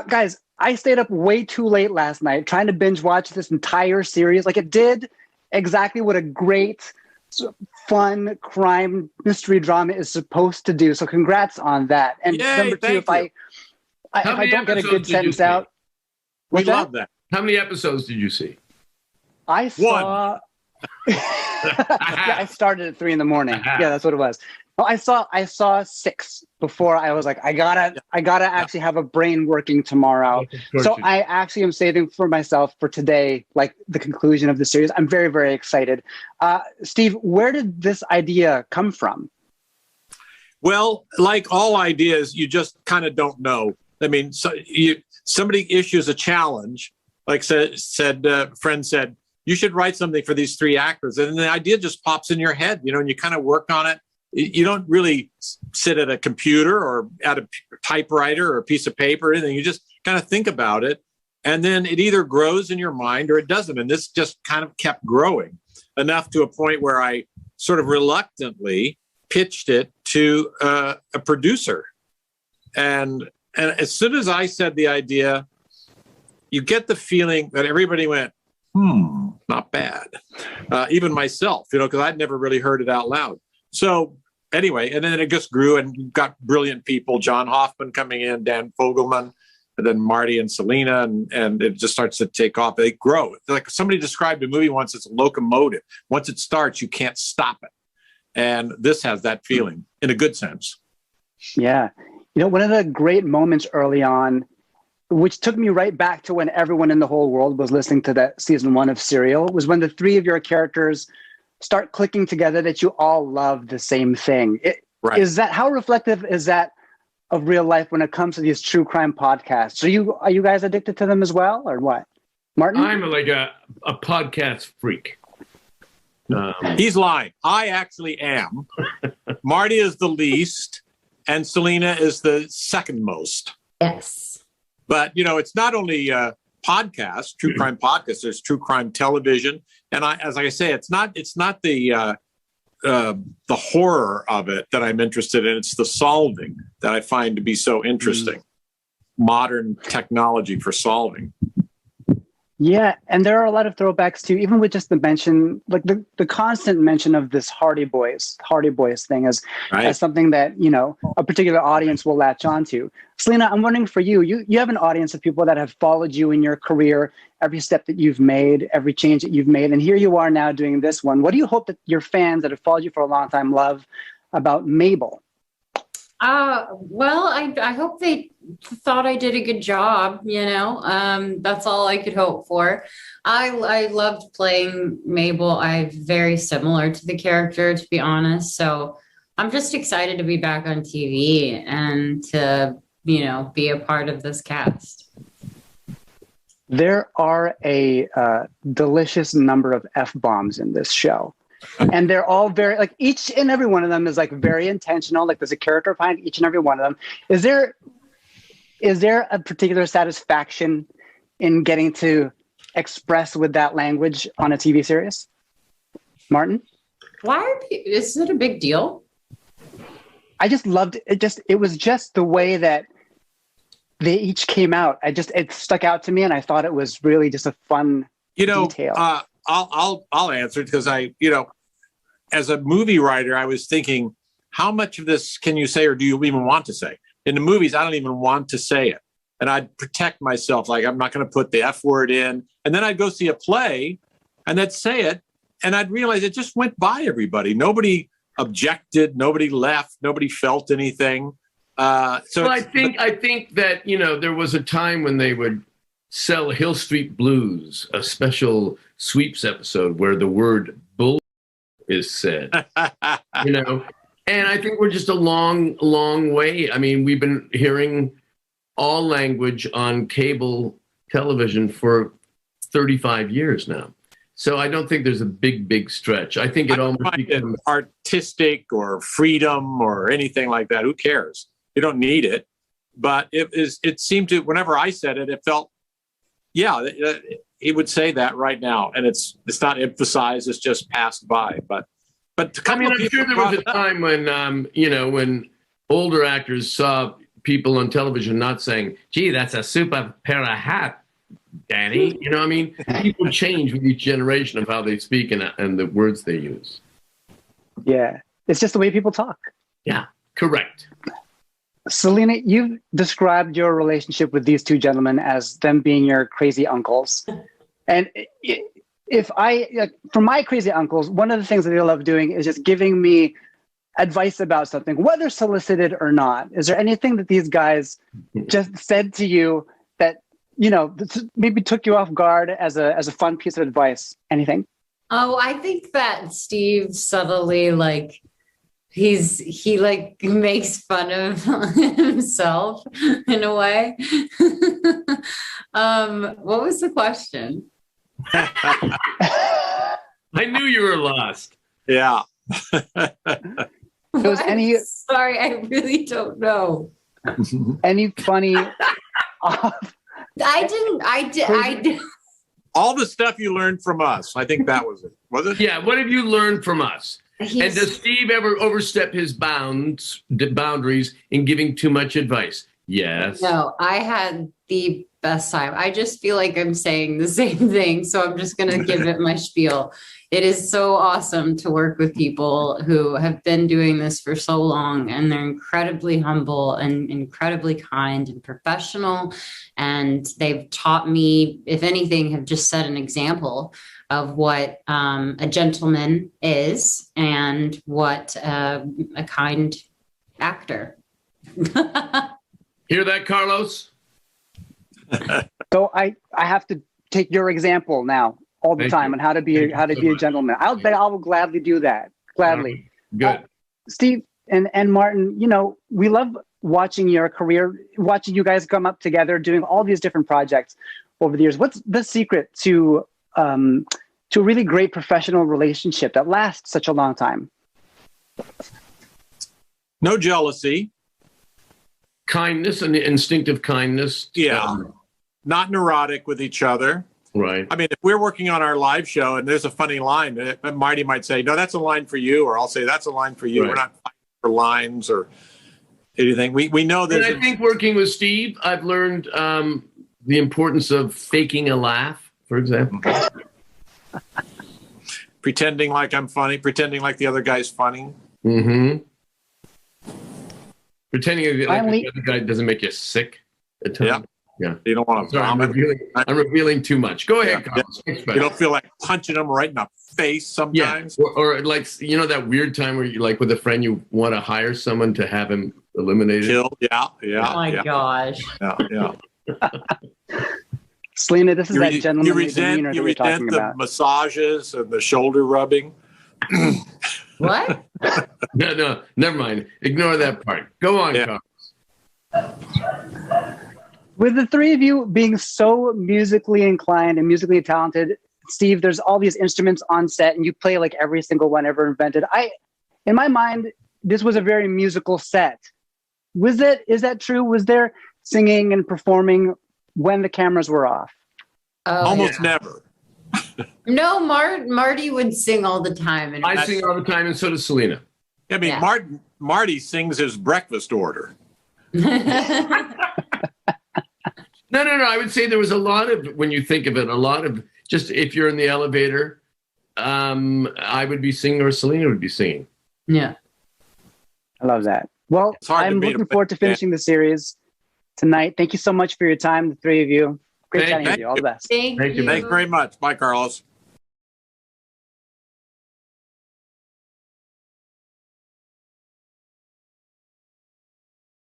Guys, I stayed up way too late last night trying to binge watch this entire series. Like, it did exactly what a great, fun crime mystery drama is supposed to do. So congrats on that. And Yay, number two, if I don't get a good sentence out. We love that. How many episodes did you see? I saw. Yeah, I started at 3 a.m. Yeah, that's what it was. Well, I saw 6 before I was like, I gotta actually have a brain working tomorrow. So I actually am saving for myself for today, like the conclusion of the series. I'm very, very excited. Steve, where did this idea come from? Well, like all ideas, you just kind of don't know. I mean, somebody issues a challenge, like friend said, you should write something for these 3 actors. And the idea just pops in your head, and you kind of work on it. You don't really sit at a computer or at a typewriter or a piece of paper or anything. You just kind of think about it. And then it either grows in your mind or it doesn't. And this just kind of kept growing enough to a point where I sort of reluctantly pitched it to a producer. And as soon as I said the idea, you get the feeling that everybody went, not bad. Even myself, because I'd never really heard it out loud. So anyway, and then it just grew and you've got brilliant people, John Hoffman coming in, Dan Fogelman, and then Marty and Selena, and it just starts to take off. They grow. Like somebody described a movie once, it's a locomotive. Once it starts, you can't stop it. And this has that feeling in a good sense. Yeah. One of the great moments early on, which took me right back to when everyone in the whole world was listening to that season 1 of Serial, was when the 3 of your characters start clicking together that you all love the same thing. Right. Is that, how reflective is that of real life when it comes to these true crime podcasts? Are you guys addicted to them as well, or what? Martin? I'm like a podcast freak. He's lying. I actually am. Marty is the least, and Selena is the second most. Yes. But, it's not only podcasts, true crime podcasts, there's true crime television. And as I say, it's not the horror of it that I'm interested in. It's the solving that I find to be so interesting. Modern technology for solving. Yeah, and there are a lot of throwbacks too, even with just the mention, like the constant mention of this Hardy Boys thing as something that, a particular audience will latch onto. Selena, I'm wondering for you, you have an audience of people that have followed you in your career, every step that you've made, every change that you've made, and here you are now doing this one. What do you hope that your fans that have followed you for a long time love about Mabel? Well, I hope they thought I did a good job, that's all I could hope for. I loved playing Mabel. I'm very similar to the character, to be honest. So I'm just excited to be back on TV and to, be a part of this cast. There are a delicious number of F-bombs in this show. And they're all very, like, each and every one of them is like very intentional. Like, there's a character behind each and every one of them. Is there a particular satisfaction in getting to express with that language on a TV series? Martin? Is it a big deal? I just loved it. It was just the way that they each came out. It stuck out to me, and I thought it was really just a fun detail. I'll answer it because as a movie writer, I was thinking, how much of this can you say, or do you even want to say? In the movies, I don't even want to say it. And I'd protect myself. Like, I'm not going to put the F word in. And then I'd go see a play and they'd say it. And I'd realize it just went by everybody. Nobody objected. Nobody left. Nobody felt anything. I think that, there was a time when they would sell Hill Street Blues, a special sweeps episode where the word bull is said, and I think we're just a long way. I mean, we've been hearing all language on cable television for 35 years now. So I don't think there's a big stretch. I think it almost becomes artistic or freedom or anything like that. Who cares? You don't need it. But it seemed to, whenever I said it, it felt, he would say that right now, and it's not emphasized; it's just passed by. But I'm sure there was a time when when older actors saw people on television not saying, gee, that's a super pair of hat, Danny. You know what I mean? People change with each generation of how they speak and the words they use. Yeah. It's just the way people talk. Yeah, correct. Selena, you've described your relationship with these two gentlemen as them being your crazy uncles. And for my crazy uncles, one of the things that they love doing is just giving me advice about something, whether solicited or not. Is there anything that these guys just said to you that, maybe took you off guard as a fun piece of advice? Anything? Oh, I think that Steve subtly, he makes fun of himself in a way. What was the question? I knew you were lost. Yeah. Sorry, I really don't know. Any funny? I did. All the stuff you learned from us. I think that was it. Was it? Yeah. What have you learned from us? And does Steve ever overstep his boundaries in giving too much advice? Yes. No, I had the best time. I just feel like I'm saying the same thing, so I'm just going to give it my spiel. It is so awesome to work with people who have been doing this for so long, and they're incredibly humble and incredibly kind and professional. And they've taught me, if anything, have just set an example of what a gentleman is and what a kind actor. Hear that, Carlos? So I have to take your example now all the time on how to be a gentleman. I will gladly do that. Gladly. Good. Steve and Martin, we love watching your career, watching you guys come up together, doing all these different projects over the years. What's the secret to a really great professional relationship that lasts such a long time? No jealousy. Kindness and instinctive kindness. Yeah. Not neurotic with each other. Right. I mean, if we're working on our live show and there's a funny line, Marty might say, no, that's a line for you. Or I'll say, that's a line for you. Right. We're not fighting for lines or anything. We know that. And I think working with Steve, I've learned the importance of faking a laugh, for example. Pretending like I'm funny, pretending like the other guy's funny. Mm-hmm. Pretending like the other guy doesn't make you sick at times. Yeah. You don't want to vomit. I'm revealing too much. Go ahead, Carlos. You don't feel like punching them right in the face sometimes. Yeah. Or like, that weird time where you with a friend, you want to hire someone to have him eliminated. Killed. Yeah. Oh my gosh. Yeah. Selena, this is that gentlemanly demeanor that you're talking about. The massages and the shoulder rubbing. What? No, never mind. Ignore that part. Go on, Carlos. With the three of you being so musically inclined and musically talented, Steve, there's all these instruments on set and you play like every single one ever invented. In my mind, this was a very musical set. Is that true? Was there singing and performing when the cameras were off? Almost never. No, Marty would sing all the time. And I sing all the time, and so does Selena. I mean, Marty sings his breakfast order. No. I would say there was a lot of, when you think of it, a lot of just if you're in the elevator, I would be singing or Selena would be singing. Yeah. I love that. Well, I'm looking forward to finishing the series tonight. Thank you so much for your time, the three of you. Great chatting with you. All the best. Thank you. Thanks very much. Bye, Carlos.